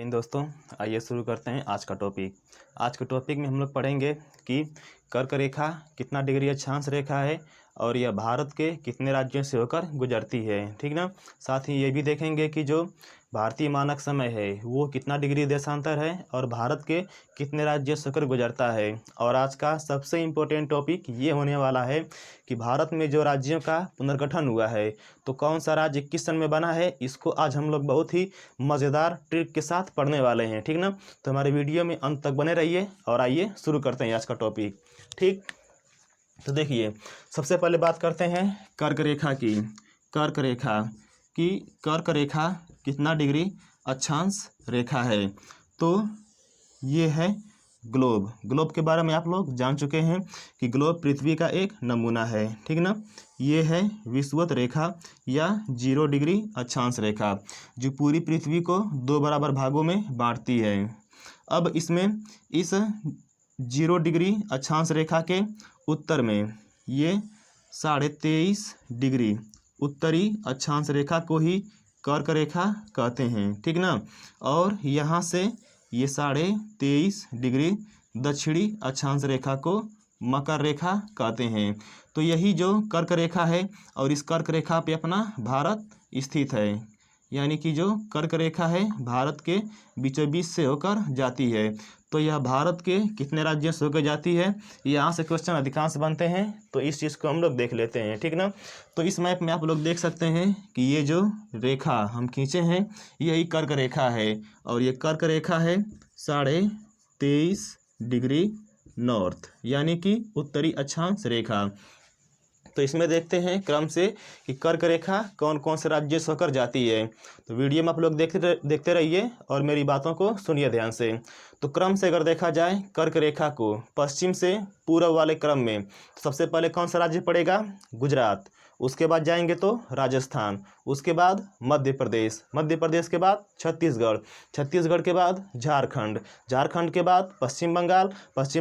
दिन दोस्तों, आइए शुरू करते हैं आज का टॉपिक। आज के टॉपिक में हम लोग पढ़ेंगे कि कर्क रेखा कितना डिग्री अक्षांश रेखा है और यह भारत के कितने राज्यों से होकर गुजरती है, ठीक ना। साथ ही ये भी देखेंगे कि जो भारतीय मानक समय है वो कितना डिग्री देशांतर है और भारत के कितने राज्यों से होकर गुजरता है। और आज का सबसे इम्पोर्टेंट टॉपिक ये होने वाला है कि भारत में जो राज्यों का पुनर्गठन हुआ है तो कौन सा राज्य किस सन में बना है, इसको आज हम लोग बहुत ही मज़ेदार ट्रिक के साथ पढ़ने वाले हैं, ठीक ना। तो हमारे वीडियो में अंत तक बने रहिए और आइए शुरू करते हैं आज का टॉपिक। ठीक, तो देखिए सबसे पहले बात करते हैं कर्क रेखा की। कर्क रेखा कितना डिग्री अक्षांश रेखा है, तो ये है ग्लोब के बारे में आप लोग जान चुके हैं कि ग्लोब पृथ्वी का एक नमूना है, ठीक ना। ये है विषुवत रेखा या 0 डिग्री अक्षांश रेखा जो पूरी पृथ्वी को 2 बराबर भागों में बांटती है। अब इसमें इस 0 डिग्री अक्षांश रेखा के उत्तर में ये 23.5 डिग्री उत्तरी अक्षांश रेखा को ही कर्क रेखा कहते हैं, ठीक ना। और यहाँ से ये 23.5 डिग्री दक्षिणी अक्षांश रेखा को मकर रेखा कहते हैं। तो यही जो कर्क रेखा है और इस कर्क रेखा पे अपना भारत स्थित है, यानी कि जो कर्क रेखा है भारत के बीचों बीच से होकर जाती है। तो यह भारत के कितने राज्यों से होकर जाती है, यहाँ से क्वेश्चन अधिकांश बनते हैं, तो इस चीज़ को हम लोग देख लेते हैं, ठीक ना। तो इस मैप में आप लोग देख सकते हैं कि ये जो रेखा हम खींचे हैं यही कर्क रेखा है और ये कर्क रेखा है 23.5 डिग्री नॉर्थ, यानी कि उत्तरी अक्षांश रेखा। तो इसमें देखते हैं क्रम से कि कर्क रेखा कौन कौन से राज्य से होकर जाती है। तो वीडियो में आप लोग देखते रहिए और मेरी बातों को सुनिए ध्यान से। तो क्रम से अगर देखा जाए कर्क रेखा को पश्चिम से पूर्व वाले क्रम में, तो सबसे पहले कौन सा राज्य पड़ेगा, गुजरात। उसके बाद जाएंगे तो राजस्थान, उसके बाद मध्य प्रदेश के बाद छत्तीसगढ़ के बाद झारखंड के बाद पश्चिम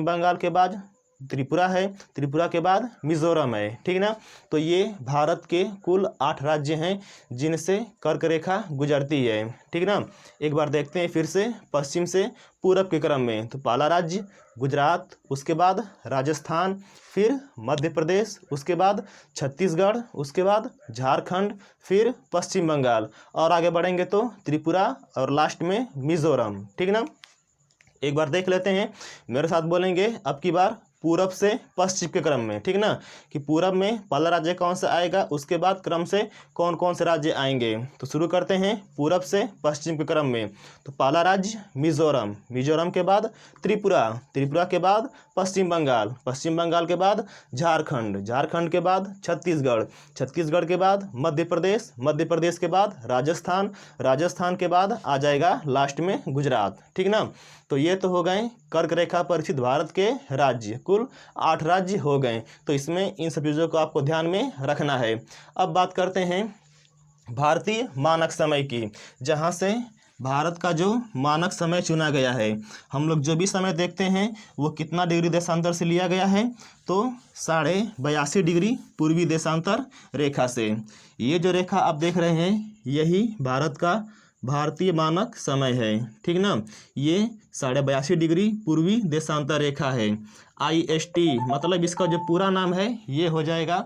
बंगाल के बाद त्रिपुरा है, त्रिपुरा के बाद मिजोरम है, ठीक ना। तो ये भारत के कुल 8 राज्य हैं जिनसे कर्क रेखा गुजरती है, ठीक ना। एक बार देखते हैं फिर से पश्चिम से पूरब के क्रम में। तो पहला राज्य गुजरात, उसके बाद राजस्थान, फिर मध्य प्रदेश, उसके बाद छत्तीसगढ़, उसके बाद झारखंड, फिर पश्चिम बंगाल और आगे बढ़ेंगे तो त्रिपुरा और लास्ट में मिजोरम, ठीक ना। एक बार देख लेते हैं, मेरे साथ बोलेंगे अब की बार पूरब से पश्चिम के क्रम में, ठीक ना, कि पूरब में पहला राज्य कौन सा आएगा, उसके बाद क्रम से कौन कौन से राज्य आएंगे। तो शुरू करते हैं पूरब से पश्चिम के क्रम में। तो पहला राज्य मिजोरम के बाद त्रिपुरा के बाद पश्चिम बंगाल के बाद झारखंड के बाद छत्तीसगढ़ के बाद मध्य प्रदेश के बाद राजस्थान के बाद आ जाएगा लास्ट में गुजरात, ठीक ना। तो ये तो हो गए कर्क रेखा पर स्थित भारत के राज्य, कुल 8 राज्य हो गए। तो इसमें इन सब चीज़ों को आपको ध्यान में रखना है। अब बात करते हैं भारतीय मानक समय की, जहाँ से भारत का जो मानक समय चुना गया है। हम लोग जो भी समय देखते हैं वो कितना डिग्री देशांतर से लिया गया है, तो 82.5 डिग्री पूर्वी देशांतर रेखा से। ये जो रेखा आप देख रहे हैं यही भारत का भारतीय मानक समय है, ठीक ना। ये 82.5 डिग्री पूर्वी देशांतर रेखा है। IST मतलब इसका जो पूरा नाम है ये हो जाएगा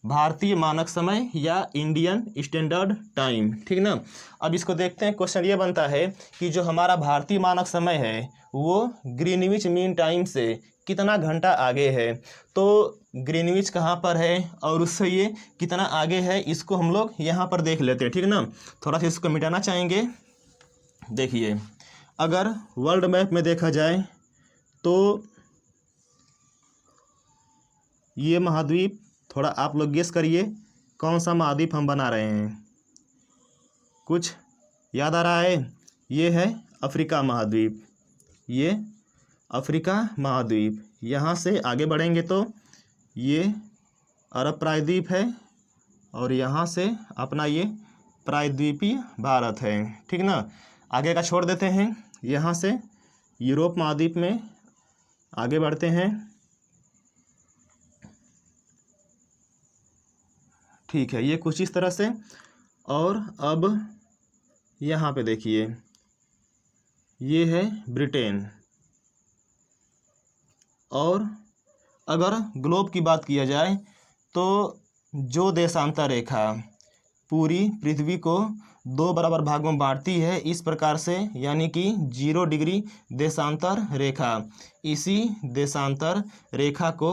भारतीय मानक समय या इंडियन स्टैंडर्ड टाइम, ठीक ना। अब इसको देखते हैं, क्वेश्चन ये बनता है कि जो हमारा भारतीय मानक समय है वो ग्रीनविच मीन टाइम से कितना घंटा आगे है। तो ग्रीनविच कहाँ पर है और उससे ये कितना आगे है, इसको हम लोग यहाँ पर देख लेते हैं, ठीक ना। थोड़ा सा इसको मिटाना चाहेंगे। देखिए अगर वर्ल्ड मैप में देखा जाए तो ये महाद्वीप, थोड़ा आप लोग गेस करिए कौन सा महाद्वीप हम बना रहे हैं, कुछ याद आ रहा है। ये है अफ्रीका महाद्वीप, ये अफ्रीका महाद्वीप। यहाँ से आगे बढ़ेंगे तो ये अरब प्रायद्वीप है और यहाँ से अपना ये प्रायद्वीपीय भारत है, ठीक ना। आगे का छोड़ देते हैं, यहाँ से यूरोप महाद्वीप में आगे बढ़ते हैं, ठीक है। ये कुछ इस तरह से। और अब यहाँ पे देखिए ये है ब्रिटेन। और अगर ग्लोब की बात किया जाए तो जो देशांतर रेखा पूरी पृथ्वी को 2 बराबर भागों में बांटती है इस प्रकार से, यानी कि 0 डिग्री देशांतर रेखा, इसी देशांतर रेखा को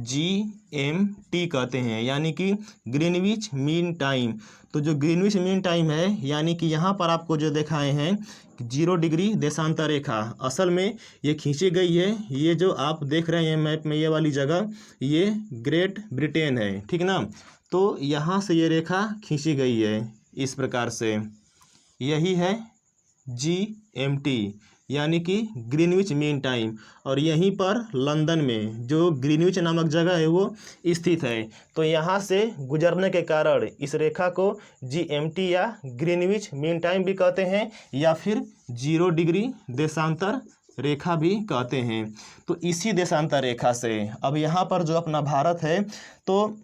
GMT कहते हैं, यानी कि ग्रीनविच मीन टाइम। तो जो ग्रीनविच मीन टाइम है, यानी कि यहाँ पर आपको जो दिखाए हैं 0 डिग्री देशांतर रेखा, असल में ये खींची गई है। ये जो आप देख रहे हैं मैप में ये वाली जगह, ये ग्रेट ब्रिटेन है, ठीक ना। तो यहाँ से ये रेखा खींची गई है इस प्रकार से, यही है GMT, यानी कि ग्रीनविच मीन टाइम। और यहीं पर लंदन में जो ग्रीनविच नामक जगह है वो स्थित है। तो यहाँ से गुजरने के कारण इस रेखा को GMT या ग्रीनविच मीन टाइम भी कहते हैं, या फिर 0 डिग्री देशांतर रेखा भी कहते हैं। तो इसी देशांतर रेखा से अब यहाँ पर जो अपना भारत है, तो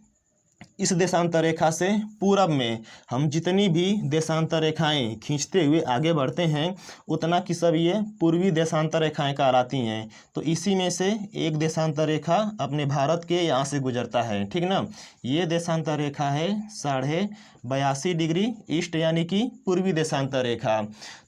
इस देशांतर रेखा से पूरब में हम जितनी भी देशांतर रेखाएं खींचते हुए आगे बढ़ते हैं, उतना की सब ये पूर्वी देशांतर रेखाएं कहलाती हैं। तो इसी में से एक देशांतर रेखा अपने भारत के यहाँ से गुजरता है, ठीक ना। ये देशांतर रेखा है 82.5 डिग्री ईस्ट, यानी कि पूर्वी देशांतर रेखा।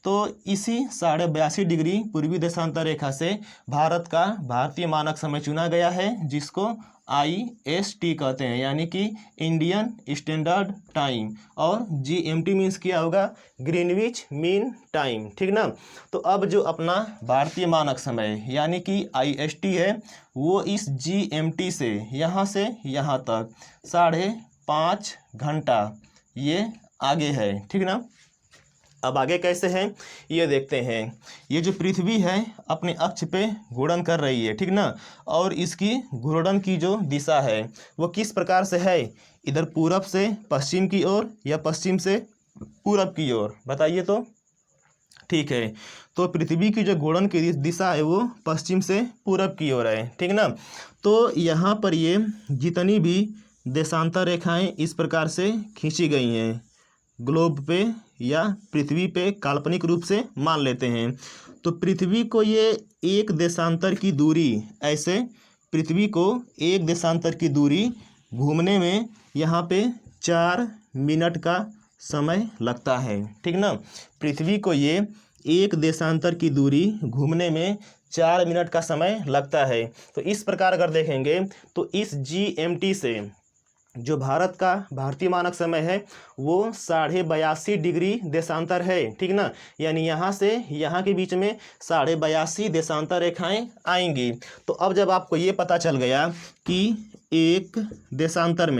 तो इसी 82.5 डिग्री पूर्वी देशांतर रेखा से भारत का भारतीय मानक समय चुना गया है, जिसको IST कहते हैं, यानी कि इंडियन स्टैंडर्ड टाइम। और GMT मीन्स क्या होगा, ग्रीनविच मीन टाइम, ठीक ना। तो अब जो अपना भारतीय मानक समय यानी कि IST है, वो इस GMT से यहाँ तक 5.5 घंटा ये आगे है, ठीक ना। अब आगे कैसे हैं ये देखते हैं। ये जो पृथ्वी है अपने अक्ष पे घूर्णन कर रही है, ठीक ना। और इसकी घूर्णन की जो दिशा है वो किस प्रकार से है, इधर पूरब से पश्चिम की ओर या पश्चिम से पूरब की ओर, बताइए तो। ठीक है, तो पृथ्वी की जो घूर्णन की दिशा है वो पश्चिम से पूरब की ओर है, ठीक ना। तो यहाँ पर ये जितनी भी देशांतर रेखाएं इस प्रकार से खींची गई हैं ग्लोब पे या पृथ्वी पे, काल्पनिक रूप से मान लेते हैं। तो पृथ्वी को ये एक देशांतर की दूरी, ऐसे पृथ्वी को एक देशांतर की दूरी घूमने में यहाँ पे 4 मिनट का समय लगता है, ठीक ना। पृथ्वी को ये एक देशांतर की दूरी घूमने में 4 मिनट का समय लगता है। तो इस प्रकार अगर देखेंगे तो इस GMT से जो भारत का भारतीय मानक समय है वो 82.5 डिग्री देशांतर है, ठीक ना। यानी यहाँ से यहाँ के बीच में 82.5 देशांतर रेखाएं आएंगी। तो अब जब आपको ये पता चल गया कि एक देशांतर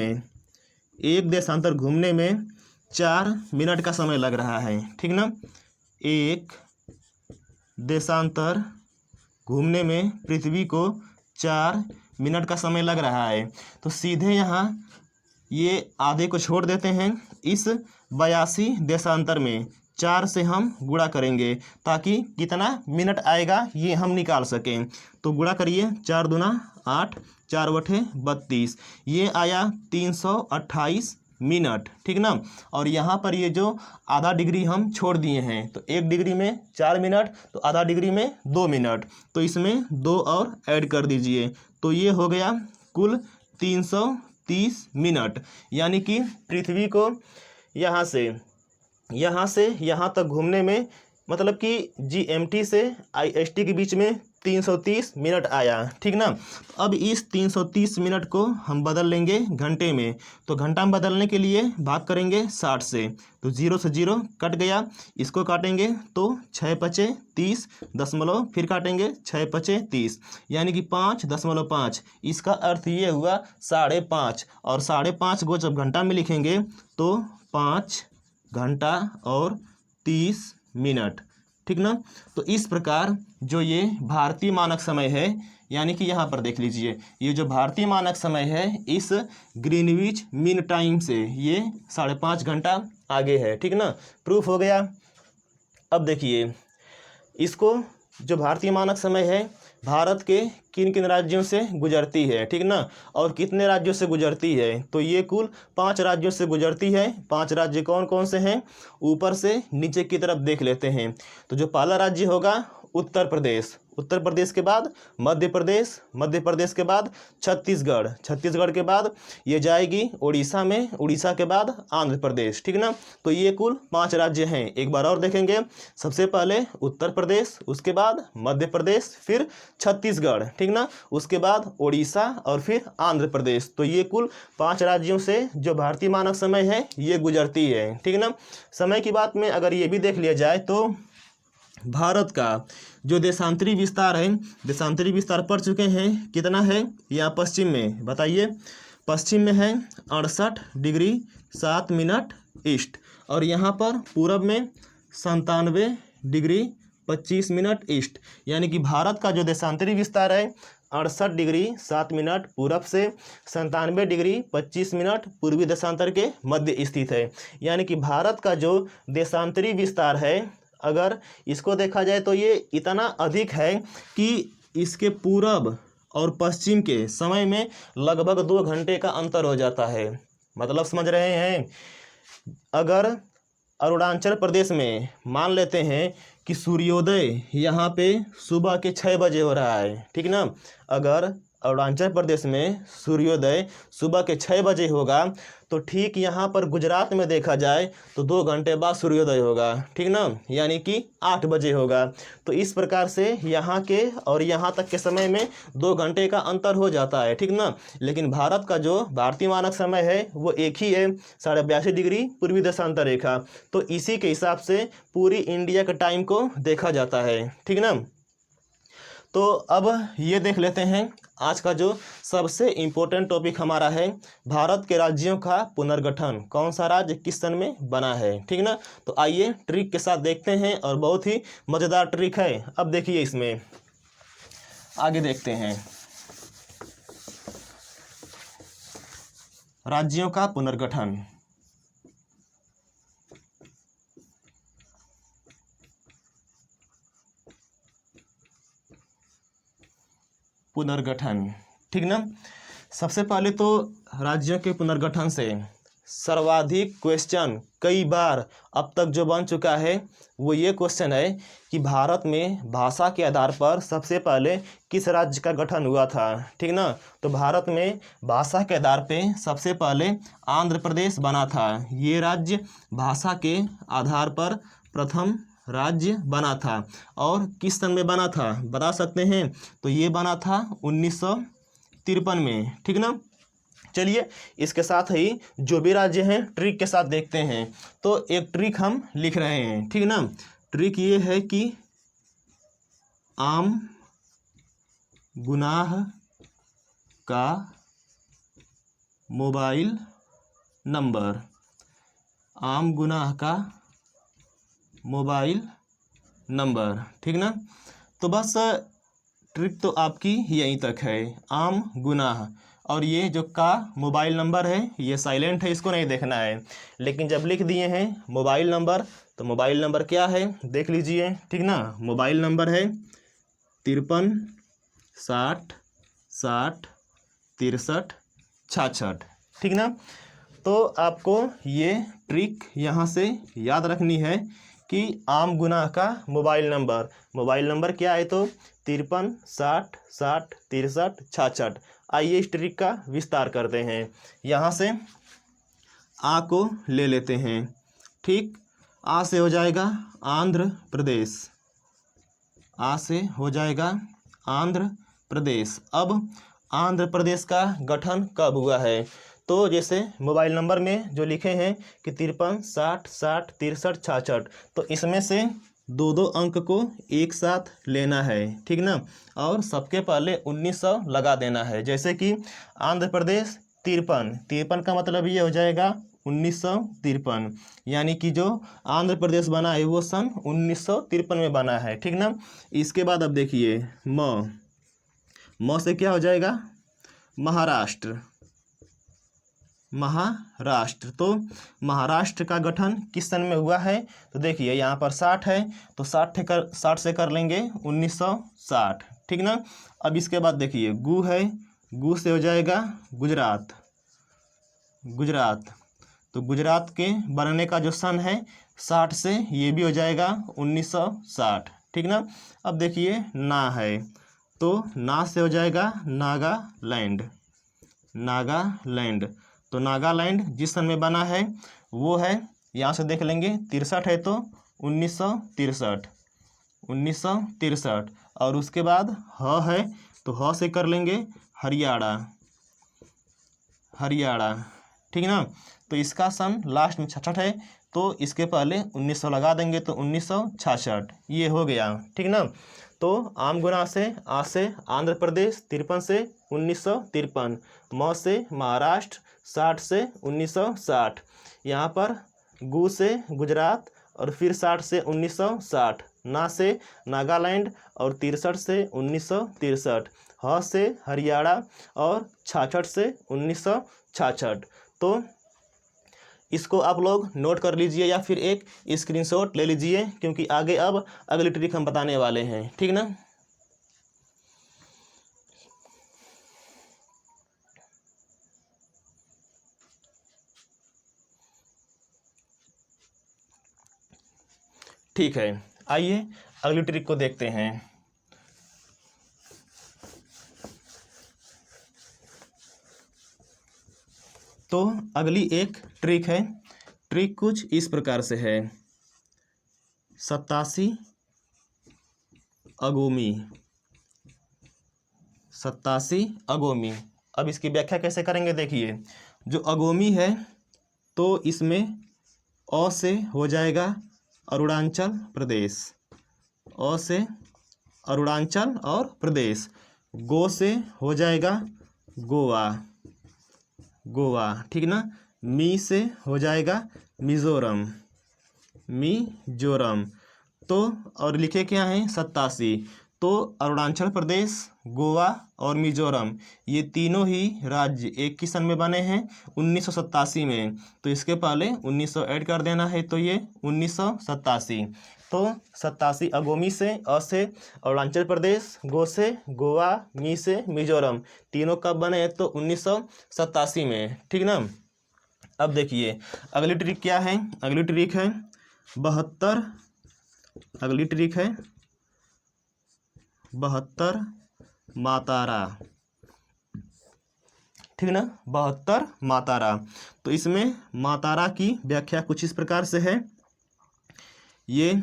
घूमने में 4 मिनट का समय लग रहा है, ठीक ना। एक देशांतर घूमने में पृथ्वी को 4 मिनट का समय लग रहा है, तो सीधे यहाँ ये आधे को छोड़ देते हैं। इस 82 देशांतर में 4 से हम गुणा करेंगे ताकि कितना मिनट आएगा ये हम निकाल सकें। तो गुणा करिए, 4 दूना 8, 4 बटे 32, ये आया 328 मिनट, ठीक ना। और यहाँ पर ये जो आधा डिग्री हम छोड़ दिए हैं, तो 1 डिग्री में 4 मिनट, तो आधा डिग्री में 2 मिनट, तो इसमें 2 और ऐड कर दीजिए, तो ये हो गया कुल 330 मिनट। यानी कि पृथ्वी को यहाँ से यहाँ तक घूमने में, मतलब कि GMT से IST के बीच में 330 मिनट आया, ठीक ना। अब इस 330 मिनट को हम बदल लेंगे घंटे में। तो घंटा में बदलने के लिए भाग करेंगे 60 से, तो 0 से 0 कट गया, इसको काटेंगे तो 6 पचे 30 दशमलव, फिर काटेंगे 6 पचे 30, यानी कि 5.5। इसका अर्थ ये हुआ 5.5, और 5.5 को जब घंटा में लिखेंगे तो 5 घंटा और 30 मिनट, ठीक ना। तो इस प्रकार जो ये भारतीय मानक समय है, यानी कि यहाँ पर देख लीजिए, ये जो भारतीय मानक समय है इस ग्रीनविच मीन टाइम से ये 5.5 घंटा आगे है, ठीक ना। प्रूफ हो गया। अब देखिए, इसको जो भारतीय मानक समय है भारत के किन किन राज्यों से गुजरती है, ठीक ना, और कितने राज्यों से गुजरती है, तो ये कुल 5 राज्यों से गुजरती है। 5 राज्य कौन कौन से हैं, ऊपर से नीचे की तरफ देख लेते हैं। तो जो पहला राज्य होगा उत्तर प्रदेश, उत्तर प्रदेश के बाद मध्य प्रदेश, मध्य प्रदेश के बाद छत्तीसगढ़, छत्तीसगढ़ के बाद ये जाएगी उड़ीसा में, उड़ीसा के बाद आंध्र प्रदेश, ठीक ना। तो ये कुल 5 राज्य हैं। एक बार और देखेंगे, सबसे पहले उत्तर प्रदेश, उसके बाद मध्य प्रदेश, फिर छत्तीसगढ़, ठीक ना, उसके बाद उड़ीसा और फिर आंध्र प्रदेश। तो ये कुल 5 राज्यों से जो भारतीय मानक समय है ये गुजरती है, ठीक ना। समय की बात में अगर ये भी देख लिया जाए तो भारत का जो देशांतरी विस्तार है, देशांतरी विस्तार पढ़ चुके हैं, कितना है यहाँ पश्चिम में बताइए। पश्चिम में है 68 डिग्री 7 मिनट ईस्ट, और यहाँ पर पूरब में 97 डिग्री 25 मिनट ईस्ट। यानी कि भारत का जो देशांतरी विस्तार है 68 डिग्री 7 मिनट पूरब से 97 डिग्री 25 मिनट पूर्वी देशांतर के मध्य स्थित है। यानी कि भारत का जो देशांतरी विस्तार है, अगर इसको देखा जाए तो ये इतना अधिक है कि इसके पूरब और पश्चिम के समय में लगभग 2 घंटे का अंतर हो जाता है। मतलब समझ रहे हैं। अगर अरुणाचल प्रदेश में मान लेते हैं कि सूर्योदय यहाँ पे सुबह के 6 बजे हो रहा है, ठीक ना। अगर अरुणाचल प्रदेश में सूर्योदय सुबह के 6 बजे होगा तो ठीक यहाँ पर गुजरात में देखा जाए तो 2 घंटे बाद सूर्योदय होगा, ठीक ना, यानी कि 8 बजे होगा। तो इस प्रकार से यहाँ के और यहाँ तक के समय में 2 घंटे का अंतर हो जाता है, ठीक ना। लेकिन भारत का जो भारतीय मानक समय है वो एक ही है, 82.5 डिग्री पूर्वी देशांतर रेखा। तो इसी के हिसाब से पूरी इंडिया के टाइम को देखा जाता है, ठीक ना। तो अब ये देख लेते हैं आज का जो सबसे इम्पोर्टेंट टॉपिक हमारा है, भारत के राज्यों का पुनर्गठन, कौन सा राज्य किस सन में बना है, ठीक ना। तो आइए ट्रिक के साथ देखते हैं, और बहुत ही मज़ेदार ट्रिक है। अब देखिए इसमें आगे देखते हैं, राज्यों का पुनर्गठन। पुनर्गठन, ठीक ना। सबसे पहले तो राज्यों के पुनर्गठन से सर्वाधिक क्वेश्चन कई बार अब तक जो बन चुका है वो ये क्वेश्चन है कि भारत में भाषा के आधार पर सबसे पहले किस राज्य का गठन हुआ था, ठीक ना। तो भारत में भाषा के आधार पे सबसे पहले आंध्र प्रदेश बना था। ये राज्य भाषा के आधार पर प्रथम राज्य बना था। और किस सन में बना था बता सकते हैं? तो ये बना था 1953 में, ठीक ना। चलिए इसके साथ ही जो भी राज्य हैं ट्रिक के साथ देखते हैं। तो एक ट्रिक हम लिख रहे हैं, ठीक ना। ट्रिक ये है कि आम गुनाह का मोबाइल नंबर, आम गुनाह का मोबाइल नंबर, ठीक ना। तो बस ट्रिक तो आपकी यहीं तक है, आम गुनाह, और ये जो का मोबाइल नंबर है ये साइलेंट है, इसको नहीं देखना है। लेकिन जब लिख दिए हैं मोबाइल नंबर, तो मोबाइल नंबर क्या है देख लीजिए, ठीक ना। मोबाइल नंबर है 53 60 60 63 66, ठीक ना। तो आपको ये ट्रिक यहाँ से याद रखनी है कि आम गुनाह का मोबाइल नंबर क्या है, तो 53 60 60 63 66। आइए इस ट्रिक का विस्तार करते हैं। यहाँ से आ को ले लेते हैं, ठीक। आ से हो जाएगा आंध्र प्रदेश, आ से हो जाएगा आंध्र प्रदेश। अब आंध्र प्रदेश का गठन कब हुआ है? तो जैसे मोबाइल नंबर में जो लिखे हैं कि 53 60 60 63 66, तो इसमें से 2 अंक को एक साथ लेना है, ठीक ना। और सबके पहले 1900 लगा देना है। जैसे कि आंध्र प्रदेश 53 का मतलब ये हो जाएगा 1953, यानी कि जो आंध्र प्रदेश बना है वो सन 1953 में बना है, ठीक ना। इसके बाद अब देखिए म से क्या हो जाएगा महाराष्ट्र, महाराष्ट्र। तो महाराष्ट्र का गठन किस सन में हुआ है? तो देखिए यहाँ पर 60 है, तो 60 से कर लेंगे 1960, ठीक ना। अब इसके बाद देखिए गु है, गु से हो जाएगा गुजरात, तो गुजरात के बनने का जो सन है 60 से ये भी हो जाएगा 1960, ठीक ना। अब देखिए ना है, तो ना से हो जाएगा नागालैंड, नागालैंड। तो नागालैंड जिस सन में बना है वो है, यहाँ से देख लेंगे 63 है तो 1963, 1963। और उसके बाद ह है तो ह से कर लेंगे हरियाणा, हरियाणा, ठीक ना। तो इसका सन लास्ट में 66 है, तो इसके पहले 1900 लगा देंगे तो 1966 ये हो गया, ठीक ना। तो आम गुना से आ से आंध्र प्रदेश 53 से 1953, म से महाराष्ट्र 60 से 1960, यहाँ पर गु से गुजरात और फिर 60 से 1960, ना से नागालैंड और 63 से 1963, ह से हरियाणा और 66 से 1966। तो इसको आप लोग नोट कर लीजिए या फिर एक स्क्रीनशॉट ले लीजिए, क्योंकि आगे अब अगली ट्रिक हम बताने वाले हैं, ठीक ना। ठीक है, आइए अगली ट्रिक को देखते हैं। तो अगली एक ट्रिक है, ट्रिक कुछ इस प्रकार से है। 87 अगोमी, 87 अगोमी। अब इसकी व्याख्या कैसे करेंगे, देखिए जो अगोमी है तो इसमें अ से हो जाएगा अरुणाचल प्रदेश, अ से अरुणाचल और प्रदेश। गो से हो जाएगा गोवा, गोवा, ठीक ना। मी से हो जाएगा मिज़ोरम, मिज़ोरम। तो और लिखे क्या हैं 87, तो अरुणाचल प्रदेश, गोवा और मिज़ोरम ये तीनों ही राज्य एक ही सन में बने हैं 1987 में। तो इसके पहले 1900 ऐड कर देना है, तो ये 1987। तो 87 अगोमी से, अ से अरुणाचल प्रदेश, गो से गोवा, मी से मिज़ोरम, तीनों कब बने तो 1987 में, ठीक ना। अब देखिए अगली ट्रिक क्या है, अगली ट्रिक है 72, अगली ट्रिक है 72 मातारा, ठीक ना, 72 मातारा। तो इसमें मातारा की व्याख्या कुछ इस प्रकार से है। ये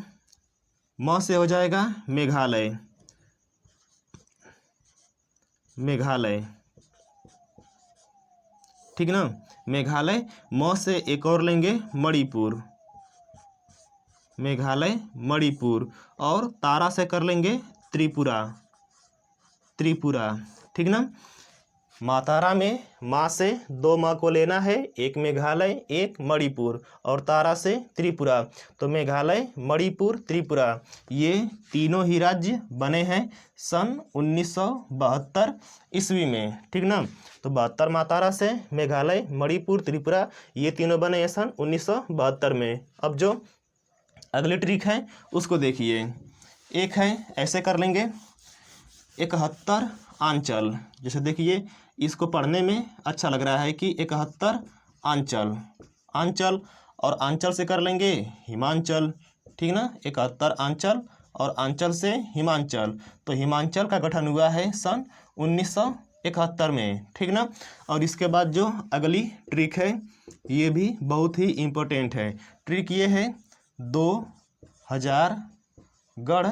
म से हो जाएगा मेघालय, मेघालय, ठीक ना, मेघालय। म से एक और लेंगे मणिपुर, मेघालय मणिपुर। और तारा से कर लेंगे त्रिपुरा, त्रिपुरा, ठीक ना। मातारा में माँ से 2 माँ को लेना है, एक मेघालय एक मणिपुर, और तारा से त्रिपुरा। तो मेघालय मणिपुर त्रिपुरा ये तीनों ही राज्य बने हैं सन 1972 ईस्वी में, ठीक ना। तो 72 मातारा से मेघालय मणिपुर त्रिपुरा ये तीनों बने हैं सन 1972 में। अब जो अगली ट्रिक है उसको देखिए, एक है ऐसे कर लेंगे 71 आंचल। जैसे देखिए इसको पढ़ने में अच्छा लग रहा है कि 71 आंचल, आंचल और आंचल से कर लेंगे हिमांचल, ठीक ना। 71 आंचल और आंचल से हिमांचल। तो हिमांचल का गठन हुआ है सन 1971 में, ठीक ना। और इसके बाद जो अगली ट्रिक है ये भी बहुत ही इम्पोर्टेंट है। ट्रिक ये है 2000 गढ़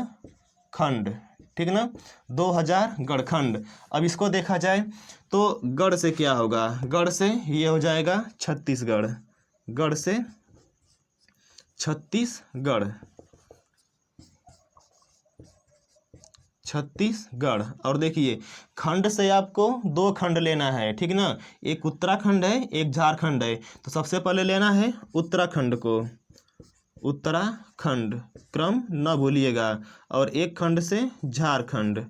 खंड, ठीक ना, 2000 गढ़खंड। अब इसको देखा जाए तो गढ़ से क्या होगा, गढ़ से ये हो जाएगा छत्तीसगढ़, गढ़ से छत्तीसगढ़, छत्तीसगढ़। और देखिए खंड से आपको 2 खंड लेना है, ठीक ना, एक उत्तराखंड है एक झारखंड है। तो सबसे पहले लेना है उत्तराखंड को, उत्तराखंड क्रम न भूलिएगा, और एक खंड से झारखंड,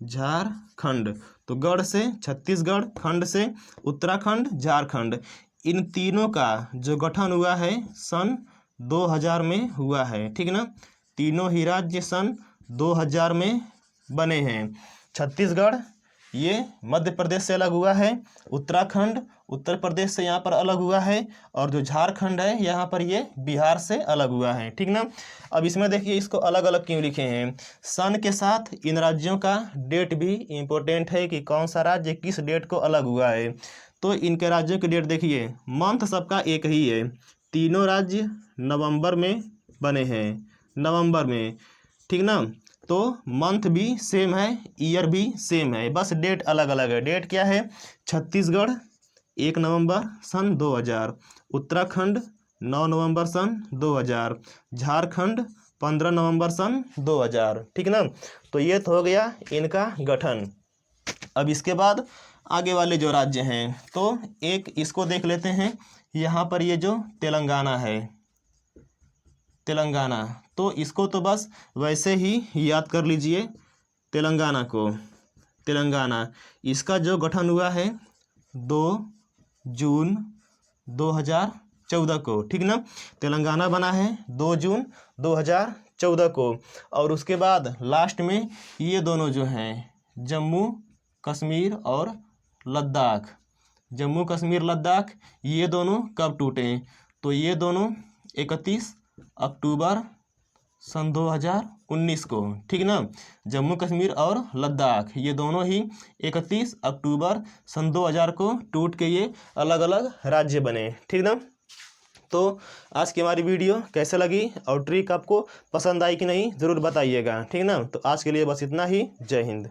झारखंड। तो गढ़ से छत्तीसगढ़, खंड से उत्तराखंड, झारखंड, इन तीनों का जो गठन हुआ है सन 2000 में हुआ है, ठीक ना। तीनों ही राज्य सन 2000 में बने हैं। छत्तीसगढ़ ये मध्य प्रदेश से अलग हुआ है, उत्तराखंड उत्तर प्रदेश से यहाँ पर अलग हुआ है, और जो झारखंड है यहाँ पर ये बिहार से अलग हुआ है, ठीक ना। अब इसमें देखिए इसको अलग अलग क्यों लिखे हैं। सन के साथ इन राज्यों का डेट भी इम्पोर्टेंट है कि कौन सा राज्य किस डेट को अलग हुआ है। तो इनके राज्यों की डेट देखिए, मंथ सबका एक ही है, तीनों राज्य नवंबर में बने हैं, नवंबर में, ठीक ना। तो मंथ भी सेम है, ईयर भी सेम है, बस डेट अलग अलग है। डेट क्या है, छत्तीसगढ़ 1 नवंबर सन 2000, उत्तराखंड 9 नवंबर सन 2000, झारखंड 15 नवंबर सन 2000, ठीक ना। तो ये तो हो गया इनका गठन। अब इसके बाद आगे वाले जो राज्य हैं, तो एक इसको देख लेते हैं। यहाँ पर ये जो तेलंगाना है, तेलंगाना, तो इसको तो बस वैसे ही याद कर लीजिए तेलंगाना को। तेलंगाना, इसका जो गठन हुआ है 2 जून 2014 को, ठीक ना। तेलंगाना बना है 2 जून 2014 को। और उसके बाद लास्ट में ये दोनों जो हैं, जम्मू कश्मीर और लद्दाख, जम्मू कश्मीर लद्दाख, ये दोनों कब टूटे, तो ये दोनों 31 अक्टूबर सन 2019 को, ठीक ना। जम्मू कश्मीर और लद्दाख ये दोनों ही 31 अक्टूबर सन 2000 को टूट के ये अलग अलग राज्य बने, ठीक ना। तो आज की हमारी वीडियो कैसे लगी और ट्रिक आपको पसंद आई कि नहीं ज़रूर बताइएगा, ठीक ना। तो आज के लिए बस इतना ही। जय हिंद।